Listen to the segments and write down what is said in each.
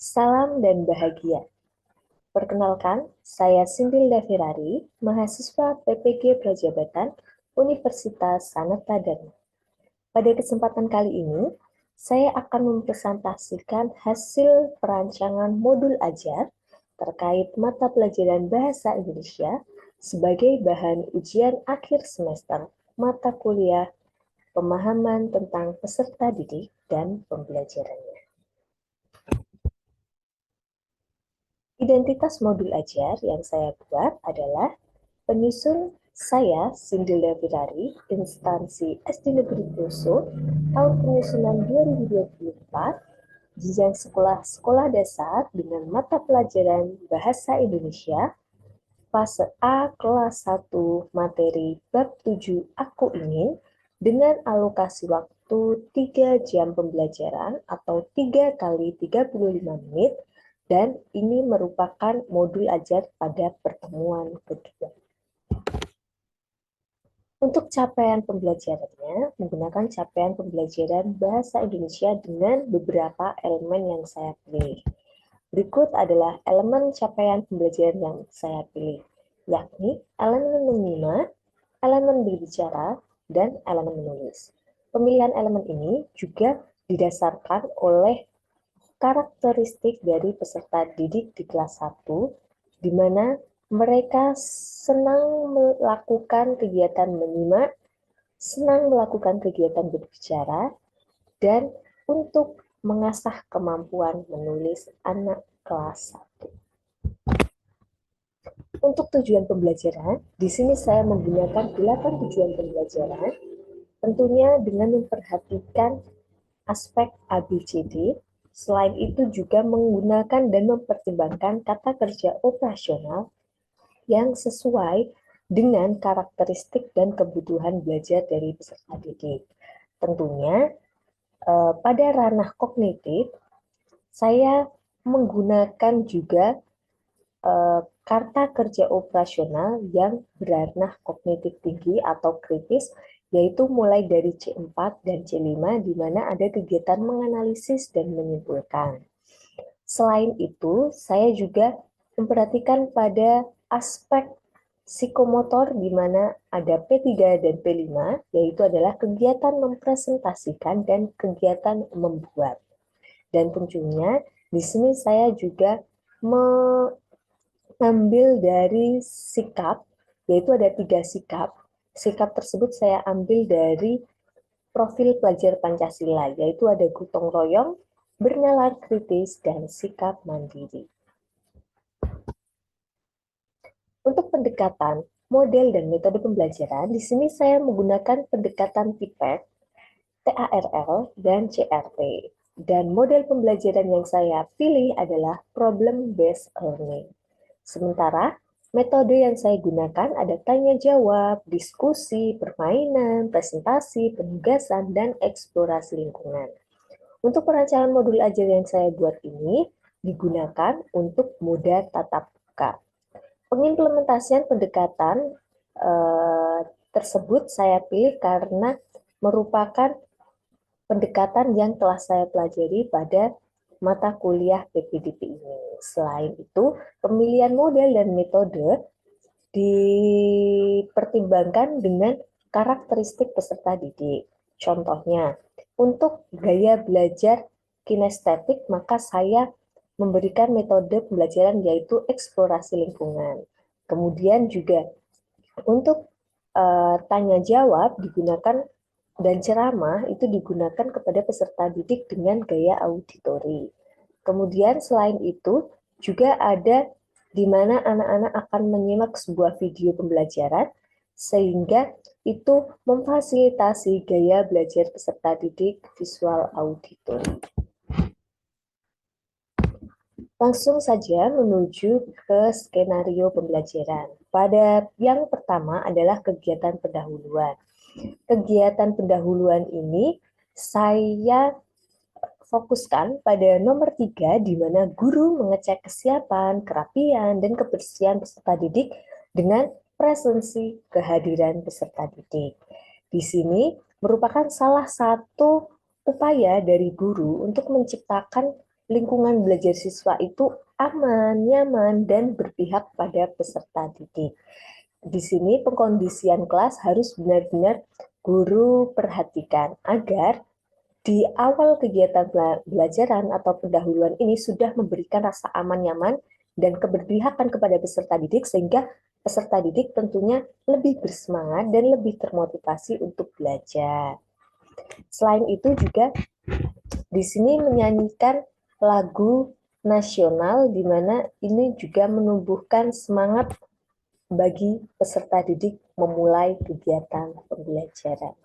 Salam dan bahagia. Perkenalkan, saya Sindilda Firari, mahasiswa PPG Prajabatan Universitas Sanata Dharma. Pada kesempatan kali ini, saya akan mempresentasikan hasil perancangan modul ajar terkait mata pelajaran Bahasa Indonesia sebagai bahan ujian akhir semester mata kuliah pemahaman tentang peserta didik dan pembelajarannya. Identitas modul ajar yang saya buat adalah penyusun saya, Sindilda Firari, instansi SD Negeri Poso, tahun penyusunan 2024, jenjang sekolah dasar dengan mata pelajaran Bahasa Indonesia, fase A kelas 1 materi bab 7 Aku Ingin, dengan alokasi waktu 3 jam pembelajaran atau 3 kali 35 menit, dan ini merupakan modul ajar pada pertemuan kedua. Untuk capaian pembelajarannya, menggunakan capaian pembelajaran Bahasa Indonesia dengan beberapa elemen yang saya pilih. Berikut adalah elemen capaian pembelajaran yang saya pilih, yakni elemen menyimak, elemen berbicara, dan elemen menulis. Pemilihan elemen ini juga didasarkan oleh karakteristik dari peserta didik di kelas 1, di mana mereka senang melakukan kegiatan menyimak, senang melakukan kegiatan berbicara, dan untuk mengasah kemampuan menulis anak kelas 1. Untuk tujuan pembelajaran, di sini saya menggunakan 8 tujuan pembelajaran, tentunya dengan memperhatikan aspek ABCD. Selain itu juga menggunakan dan mempertimbangkan kata kerja operasional yang sesuai dengan karakteristik dan kebutuhan belajar dari peserta didik. Tentunya pada ranah kognitif, saya menggunakan juga kata kerja operasional yang berranah kognitif tinggi atau kritis, yaitu mulai dari C4 dan C5, di mana ada kegiatan menganalisis dan menyimpulkan. Selain itu, saya juga memperhatikan pada aspek psikomotor, di mana ada P3 dan P5, yaitu adalah kegiatan mempresentasikan dan kegiatan membuat. Dan tentunya di sini saya juga mengambil dari sikap, yaitu ada 3 sikap. Sikap tersebut saya ambil dari profil pelajar Pancasila, yaitu ada gotong royong, bernalar kritis, dan sikap mandiri. Untuk pendekatan, model, dan metode pembelajaran, di sini saya menggunakan pendekatan TIPEC, TARL, dan CRT. Dan model pembelajaran yang saya pilih adalah problem-based learning. Sementara metode yang saya gunakan ada tanya jawab, diskusi, permainan, presentasi, penugasan, dan eksplorasi lingkungan. Untuk perancangan modul ajar yang saya buat ini digunakan untuk moda tatap muka. Pengimplementasian pendekatan tersebut saya pilih karena merupakan pendekatan yang telah saya pelajari pada mata kuliah PPDP ini. Selain itu, pemilihan model dan metode dipertimbangkan dengan karakteristik peserta didik. Contohnya, untuk gaya belajar kinestetik, maka saya memberikan metode pembelajaran yaitu eksplorasi lingkungan. Kemudian juga untuk tanya jawab digunakan dan ceramah itu digunakan kepada peserta didik dengan gaya auditori. Kemudian selain itu juga ada di mana anak-anak akan menyimak sebuah video pembelajaran sehingga itu memfasilitasi gaya belajar peserta didik visual auditori. Langsung saja menuju ke skenario pembelajaran. Pada yang pertama adalah kegiatan pendahuluan. Kegiatan pendahuluan ini saya fokuskan pada nomor 3, di mana guru mengecek kesiapan, kerapian, dan kebersihan peserta didik dengan presensi kehadiran peserta didik. Di sini merupakan salah satu upaya dari guru untuk menciptakan lingkungan belajar siswa itu aman, nyaman, dan berpihak pada peserta didik. Di sini pengkondisian kelas harus benar-benar guru perhatikan agar di awal kegiatan belajaran atau pendahuluan ini sudah memberikan rasa aman, nyaman, dan keberpihakan kepada peserta didik sehingga peserta didik tentunya lebih bersemangat dan lebih termotivasi untuk belajar. Selain itu juga di sini menyanyikan lagu nasional di mana ini juga menumbuhkan semangat bagi peserta didik memulai kegiatan pembelajaran.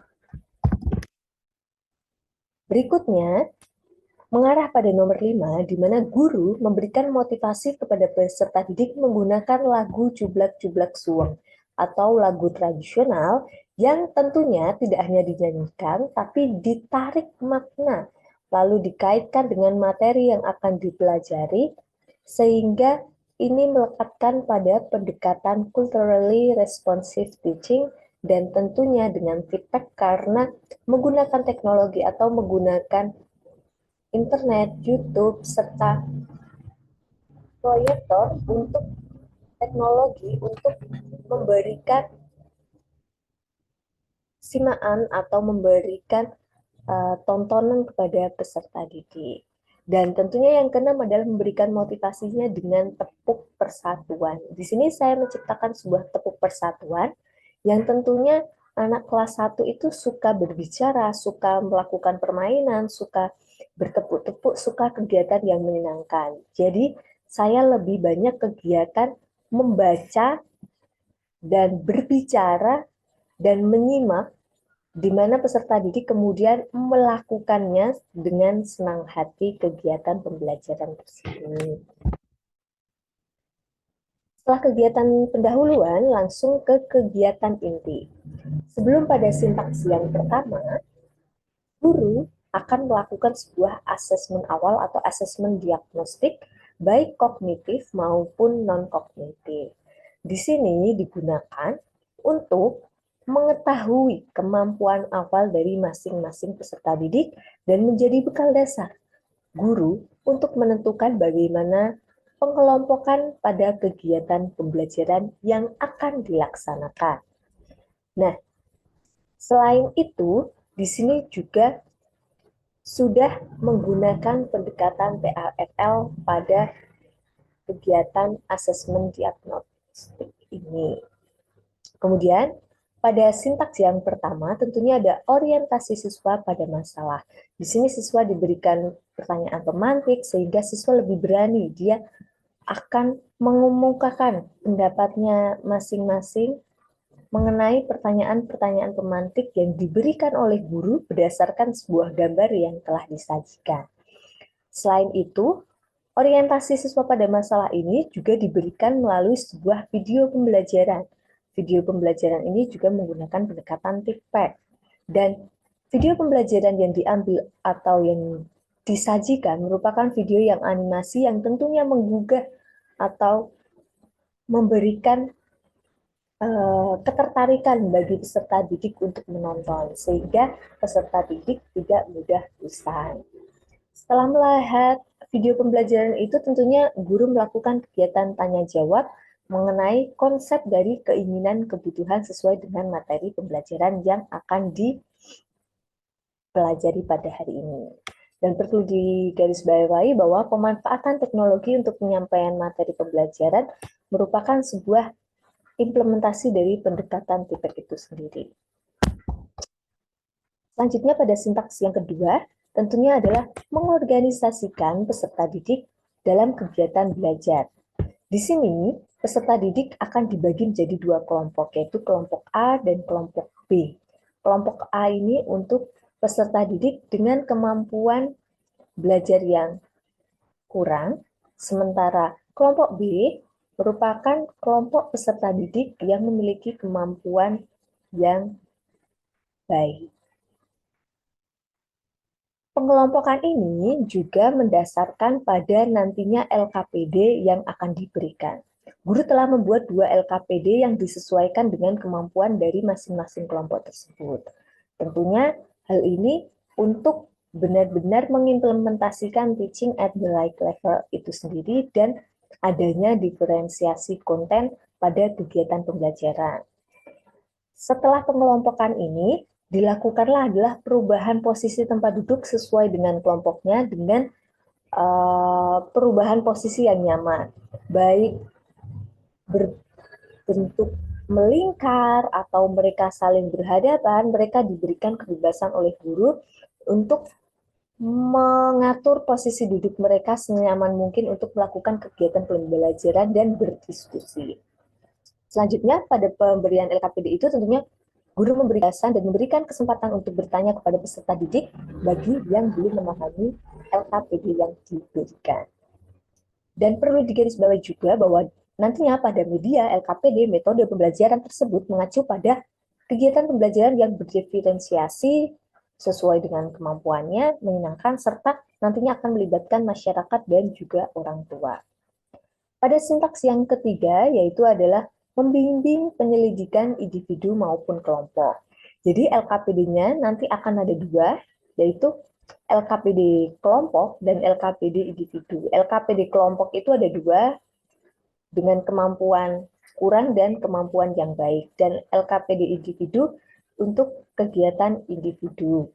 Berikutnya, mengarah pada nomor 5, di mana guru memberikan motivasi kepada peserta didik menggunakan lagu Jublak-Jublak Suweng atau lagu tradisional yang tentunya tidak hanya dinyanyikan, tapi ditarik makna, lalu dikaitkan dengan materi yang akan dipelajari, sehingga ini melekatkan pada pendekatan culturally responsive teaching dan tentunya dengan feedback karena menggunakan teknologi atau menggunakan internet, YouTube, serta proyektor untuk teknologi untuk memberikan simaan atau memberikan tontonan kepada peserta didik. Dan tentunya yang keenam adalah memberikan motivasinya dengan tepuk persatuan. Di sini saya menciptakan sebuah tepuk persatuan yang tentunya anak kelas 1 itu suka berbicara, suka melakukan permainan, suka bertepuk-tepuk, suka kegiatan yang menyenangkan. Jadi saya lebih banyak kegiatan membaca dan berbicara dan menyimak di mana peserta didik kemudian melakukannya dengan senang hati kegiatan pembelajaran tersebut. Setelah kegiatan pendahuluan, langsung ke kegiatan inti. Sebelum pada sintaks yang pertama, guru akan melakukan sebuah asesmen awal atau asesmen diagnostik, baik kognitif maupun non-kognitif. Di sini digunakan untuk mengetahui kemampuan awal dari masing-masing peserta didik dan menjadi bekal dasar guru untuk menentukan bagaimana pengelompokan pada kegiatan pembelajaran yang akan dilaksanakan. Nah, selain itu, di sini juga sudah menggunakan pendekatan PAFL pada kegiatan asesmen diagnostik ini. Kemudian, pada sintaks yang pertama tentunya ada orientasi siswa pada masalah. Di sini siswa diberikan pertanyaan pemantik sehingga siswa lebih berani, dia akan mengemukakan pendapatnya masing-masing mengenai pertanyaan-pertanyaan pemantik yang diberikan oleh guru berdasarkan sebuah gambar yang telah disajikan. Selain itu, orientasi siswa pada masalah ini juga diberikan melalui sebuah video pembelajaran. Video pembelajaran ini juga menggunakan pendekatan TikTok. Dan video pembelajaran yang diambil atau yang disajikan merupakan video yang animasi yang tentunya menggugah atau memberikan ketertarikan bagi peserta didik untuk menonton, sehingga peserta didik tidak mudah bosan. Setelah melihat video pembelajaran itu, tentunya guru melakukan kegiatan tanya-jawab mengenai konsep dari keinginan kebutuhan sesuai dengan materi pembelajaran yang akan dipelajari pada hari ini. Dan perlu digarisbawahi bahwa pemanfaatan teknologi untuk penyampaian materi pembelajaran merupakan sebuah implementasi dari pendekatan TIPEK itu sendiri. Selanjutnya pada sintaks yang kedua, tentunya adalah mengorganisasikan peserta didik dalam kegiatan belajar. Di sini, peserta didik akan dibagi menjadi dua kelompok, yaitu kelompok A dan kelompok B. Kelompok A ini untuk peserta didik dengan kemampuan belajar yang kurang, sementara kelompok B merupakan kelompok peserta didik yang memiliki kemampuan yang baik. Pengelompokan ini juga mendasarkan pada nantinya LKPD yang akan diberikan. Guru telah membuat dua LKPD yang disesuaikan dengan kemampuan dari masing-masing kelompok tersebut. Tentunya hal ini untuk benar-benar mengimplementasikan teaching at the right level itu sendiri dan adanya diferensiasi konten pada kegiatan pembelajaran. Setelah pengelompokan ini, dilakukanlah adalah perubahan posisi tempat duduk sesuai dengan kelompoknya dengan perubahan posisi yang nyaman, baik berbentuk melingkar atau mereka saling berhadapan, mereka diberikan kebebasan oleh guru untuk mengatur posisi duduk mereka senyaman mungkin untuk melakukan kegiatan pembelajaran dan berdiskusi. Selanjutnya, pada pemberian LKPD itu tentunya guru memberi dan memberikan kesempatan untuk bertanya kepada peserta didik bagi yang belum memahami LKPD yang diberikan. Dan perlu digarisbawahi juga bahwa nantinya pada media LKPD, metode pembelajaran tersebut mengacu pada kegiatan pembelajaran yang berdiferensiasi sesuai dengan kemampuannya, menyenangkan, serta nantinya akan melibatkan masyarakat dan juga orang tua. Pada sintaks yang ketiga, yaitu adalah membimbing penyelidikan individu maupun kelompok. Jadi LKPD-nya nanti akan ada dua, yaitu LKPD kelompok dan LKPD individu. LKPD kelompok itu ada dua, dengan kemampuan kurang dan kemampuan yang baik. Dan LKPD individu untuk kegiatan individu.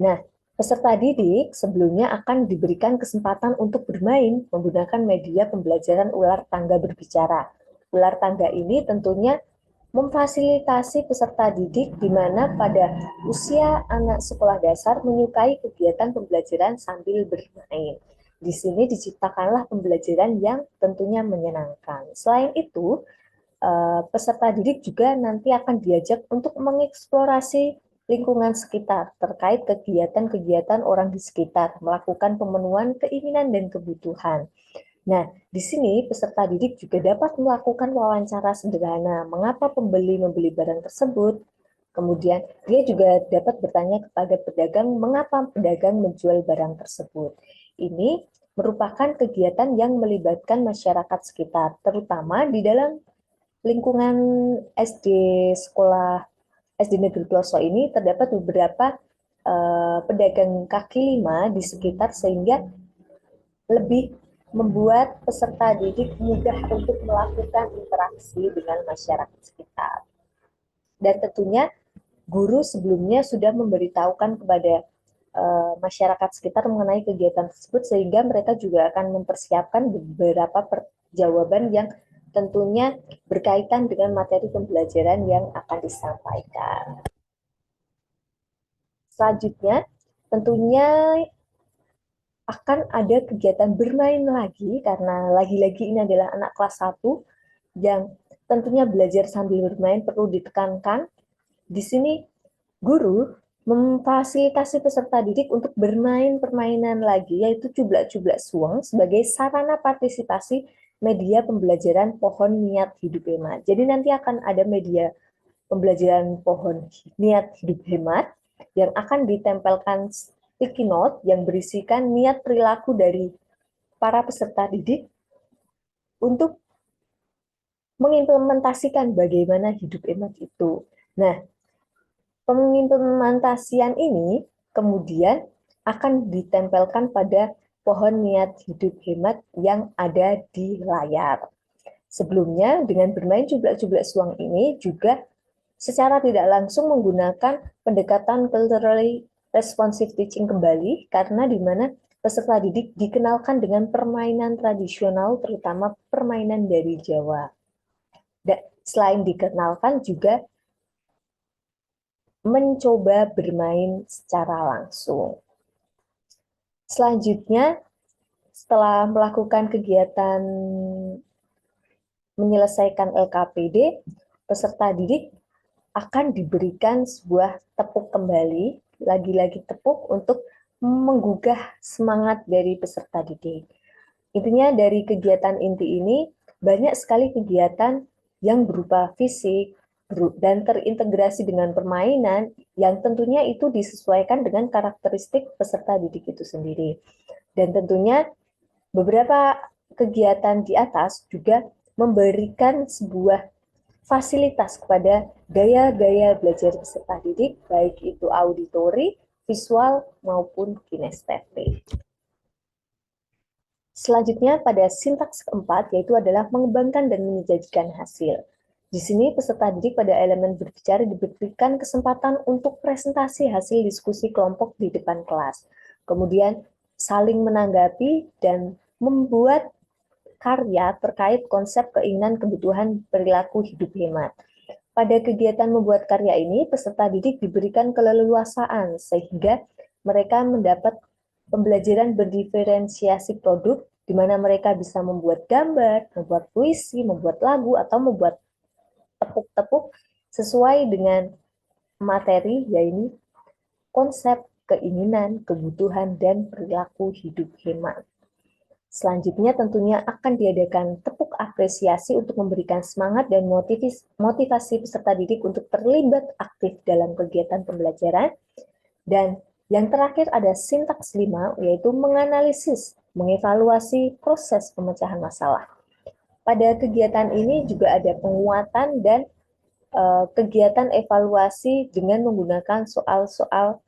Nah, peserta didik sebelumnya akan diberikan kesempatan untuk bermain menggunakan media pembelajaran ular tangga berbicara. Ular tangga ini tentunya memfasilitasi peserta didik di mana pada usia anak sekolah dasar menyukai kegiatan pembelajaran sambil bermain. Di sini diciptakanlah pembelajaran yang tentunya menyenangkan. Selain itu, peserta didik juga nanti akan diajak untuk mengeksplorasi lingkungan sekitar terkait kegiatan-kegiatan orang di sekitar, melakukan pemenuhan keinginan dan kebutuhan. Nah, di sini peserta didik juga dapat melakukan wawancara sederhana, mengapa pembeli membeli barang tersebut. Kemudian dia juga dapat bertanya kepada pedagang, mengapa pedagang menjual barang tersebut. Ini merupakan kegiatan yang melibatkan masyarakat sekitar, terutama di dalam lingkungan SD sekolah SD Negeri Ploso ini terdapat beberapa pedagang kaki lima di sekitar sehingga lebih membuat peserta didik mudah untuk melakukan interaksi dengan masyarakat sekitar. Dan tentunya guru sebelumnya sudah memberitahukan kepada masyarakat sekitar mengenai kegiatan tersebut sehingga mereka juga akan mempersiapkan beberapa jawaban yang tentunya berkaitan dengan materi pembelajaran yang akan disampaikan. Selanjutnya, tentunya akan ada kegiatan bermain lagi, karena lagi-lagi ini adalah anak kelas 1 yang tentunya belajar sambil bermain perlu ditekankan. Di sini, guru memfasilitasi peserta didik untuk bermain permainan lagi, yaitu cublak-cublak suang sebagai sarana partisipasi media pembelajaran pohon niat hidup hemat. Jadi nanti akan ada media pembelajaran pohon niat hidup hemat yang akan ditempelkan sticky note yang berisikan niat perilaku dari para peserta didik untuk mengimplementasikan bagaimana hidup hemat itu. Nah, pengimplementasian ini kemudian akan ditempelkan pada pohon niat hidup hemat yang ada di layar. Sebelumnya, dengan bermain cublak-cublak suang ini juga secara tidak langsung menggunakan pendekatan culturally responsive teaching kembali, karena di mana peserta didik dikenalkan dengan permainan tradisional, terutama permainan dari Jawa. Dan selain dikenalkan juga mencoba bermain secara langsung. Selanjutnya, setelah melakukan kegiatan menyelesaikan LKPD, peserta didik akan diberikan sebuah tepuk kembali, lagi-lagi tepuk untuk menggugah semangat dari peserta didik. Intinya dari kegiatan inti ini, banyak sekali kegiatan yang berupa fisik, dan terintegrasi dengan permainan yang tentunya itu disesuaikan dengan karakteristik peserta didik itu sendiri. Dan tentunya beberapa kegiatan di atas juga memberikan sebuah fasilitas kepada gaya-gaya belajar peserta didik, baik itu auditori, visual maupun kinestetik. Selanjutnya pada sintaks keempat yaitu adalah mengembangkan dan menjadikan hasil. Di sini peserta didik pada elemen berbicara diberikan kesempatan untuk presentasi hasil diskusi kelompok di depan kelas. Kemudian saling menanggapi dan membuat karya terkait konsep keinginan kebutuhan perilaku hidup hemat. Pada kegiatan membuat karya ini, peserta didik diberikan keleluasaan sehingga mereka mendapat pembelajaran berdiferensiasi produk di mana mereka bisa membuat gambar, membuat puisi, membuat lagu, atau membuat tepuk-tepuk sesuai dengan materi, yaitu konsep, keinginan, kebutuhan, dan perilaku hidup hemat. Selanjutnya tentunya akan diadakan tepuk apresiasi untuk memberikan semangat dan motivasi peserta didik untuk terlibat aktif dalam kegiatan pembelajaran. Dan yang terakhir ada sintaks 5, yaitu menganalisis, mengevaluasi proses pemecahan masalah. Pada kegiatan ini juga ada penguatan dan kegiatan evaluasi dengan menggunakan soal-soal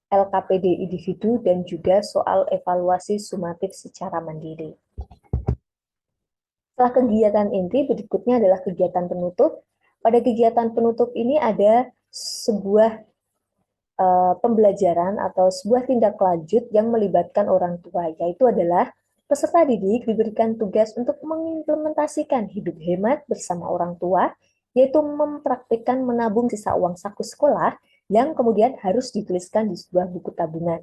LKPD individu dan juga soal evaluasi sumatif secara mandiri. Setelah kegiatan inti, berikutnya adalah kegiatan penutup. Pada kegiatan penutup ini ada sebuah pembelajaran atau sebuah tindak lanjut yang melibatkan orang tua, yaitu adalah peserta didik diberikan tugas untuk mengimplementasikan hidup hemat bersama orang tua, yaitu mempraktikkan menabung sisa uang saku sekolah yang kemudian harus dituliskan di sebuah buku tabungan.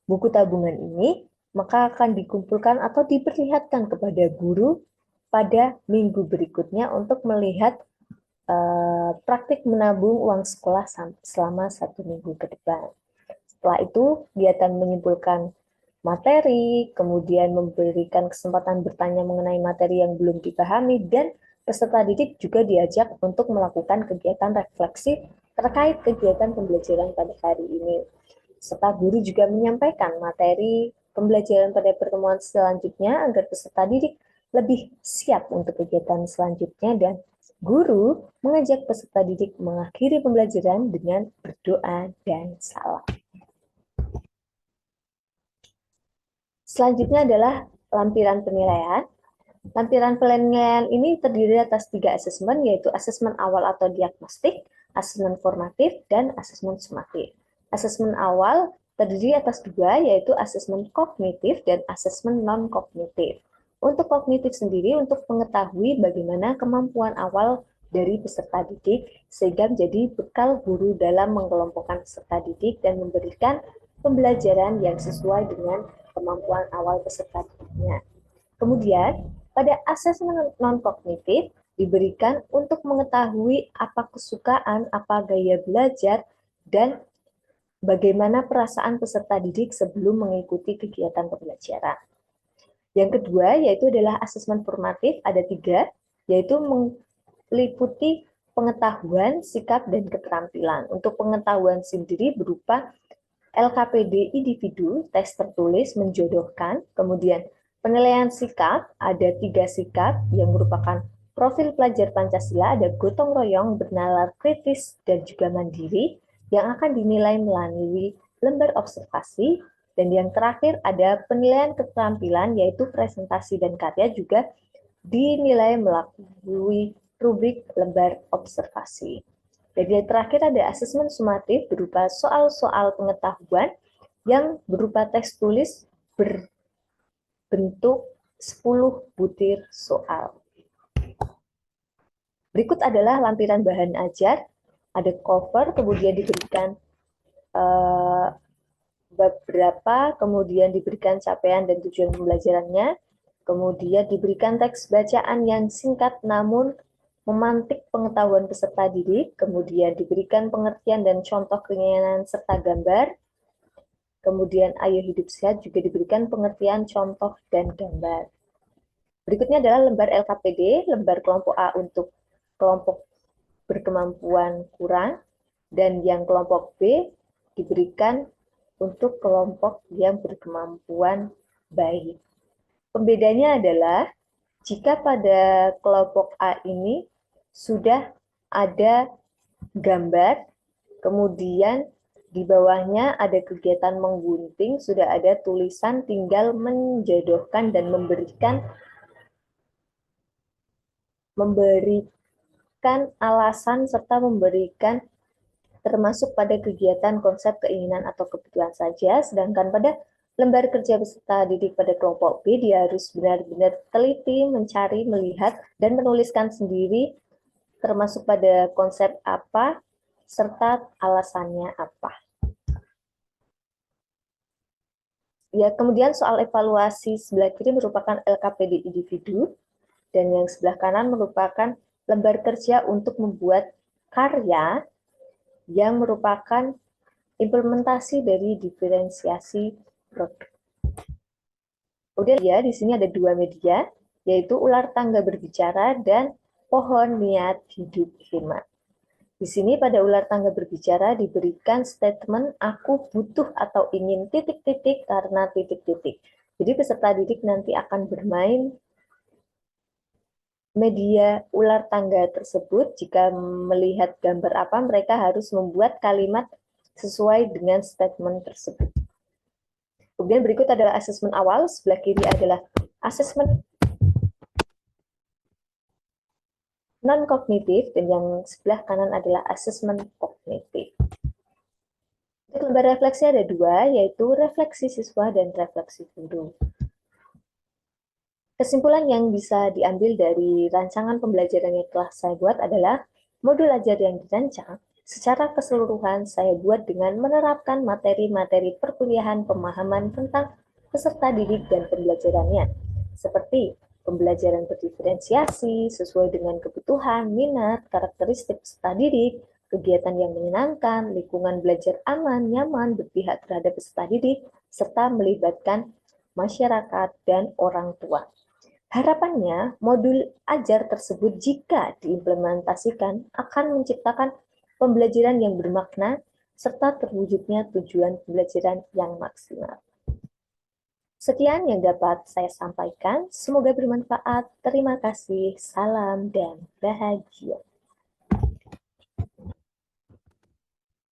Buku tabungan ini maka akan dikumpulkan atau diperlihatkan kepada guru pada minggu berikutnya untuk melihat praktik menabung uang sekolah selama 1 minggu ke depan. Setelah itu, kegiatan menyimpulkan materi, kemudian memberikan kesempatan bertanya mengenai materi yang belum dipahami, dan peserta didik juga diajak untuk melakukan kegiatan refleksi terkait kegiatan pembelajaran pada hari ini. Serta guru juga menyampaikan materi pembelajaran pada pertemuan selanjutnya agar peserta didik lebih siap untuk kegiatan selanjutnya, dan guru mengajak peserta didik mengakhiri pembelajaran dengan berdoa dan salam. Selanjutnya adalah lampiran penilaian. Lampiran penilaian ini terdiri atas 3 asesmen, yaitu asesmen awal atau diagnostik, asesmen formatif, dan asesmen sumatif. Asesmen awal terdiri atas 2, yaitu asesmen kognitif dan asesmen non-kognitif. Untuk kognitif sendiri, untuk mengetahui bagaimana kemampuan awal dari peserta didik, sehingga menjadi bekal guru dalam mengelompokkan peserta didik dan memberikan pembelajaran yang sesuai dengan kemampuan awal peserta didiknya. Kemudian, pada asesmen non-kognitif diberikan untuk mengetahui apa kesukaan, apa gaya belajar, dan bagaimana perasaan peserta didik sebelum mengikuti kegiatan pembelajaran. Yang kedua, yaitu adalah asesmen formatif, ada 3, yaitu meliputi pengetahuan, sikap, dan keterampilan. Untuk pengetahuan sendiri berupa LKPD individu, tes tertulis, menjodohkan, kemudian penilaian sikap, ada 3 sikap yang merupakan profil pelajar Pancasila, ada gotong royong, bernalar kritis, dan juga mandiri, yang akan dinilai melalui lembar observasi. Dan yang terakhir ada penilaian keterampilan, yaitu presentasi dan karya juga dinilai melalui rubrik lembar observasi. Dan yang terakhir ada asesmen sumatif berupa soal-soal pengetahuan yang berupa teks tulis berbentuk 10 butir soal. Berikut adalah lampiran bahan ajar, ada cover, kemudian diberikan beberapa, kemudian diberikan capaian dan tujuan pembelajarannya, kemudian diberikan teks bacaan yang singkat namun memantik pengetahuan peserta didik, kemudian diberikan pengertian dan contoh keinginan serta gambar, kemudian ayo hidup sehat juga diberikan pengertian, contoh, dan gambar. Berikutnya adalah lembar LKPD, lembar kelompok A untuk kelompok berkemampuan kurang, dan yang kelompok B diberikan untuk kelompok yang berkemampuan baik. Pembedanya adalah jika pada kelompok A ini sudah ada gambar, kemudian Di bawahnya ada kegiatan menggunting, sudah ada tulisan tinggal menjodohkan dan memberikan alasan serta memberikan termasuk pada kegiatan konsep keinginan atau kebutuhan saja, sedangkan pada lembar kerja peserta didik pada kelompok B, dia harus benar-benar teliti, mencari, melihat, dan menuliskan sendiri termasuk pada konsep apa, serta alasannya apa. Ya, kemudian soal evaluasi sebelah kiri merupakan LKPD individu, dan yang sebelah kanan merupakan lembar kerja untuk membuat karya yang merupakan implementasi dari diferensiasi produk. Kemudian ya, di sini ada dua media, yaitu ular tangga berbicara dan pohon niat hidup hemat. Di sini pada ular tangga berbicara diberikan statement aku butuh atau ingin titik-titik karena titik-titik. Jadi peserta didik nanti akan bermain media ular tangga tersebut. Jika melihat gambar apa, mereka harus membuat kalimat sesuai dengan statement tersebut. Kemudian berikut adalah asesmen awal, sebelah kiri adalah asesmen non-kognitif, dan yang sebelah kanan adalah asesmen kognitif. Untuk lembar refleksi ada dua, yaitu refleksi siswa dan refleksi guru. Kesimpulan yang bisa diambil dari rancangan pembelajaran yang telah saya buat adalah modul ajar yang dirancang secara keseluruhan saya buat dengan menerapkan materi-materi perkuliahan pemahaman tentang peserta didik dan pembelajarannya, seperti pembelajaran berdiferensiasi sesuai dengan kebutuhan, minat, karakteristik peserta didik, kegiatan yang menyenangkan, lingkungan belajar aman, nyaman, berpihak terhadap peserta didik, serta melibatkan masyarakat dan orang tua. Harapannya, modul ajar tersebut jika diimplementasikan akan menciptakan pembelajaran yang bermakna serta terwujudnya tujuan pembelajaran yang maksimal. Sekian yang dapat saya sampaikan. Semoga bermanfaat. Terima kasih. Salam dan bahagia.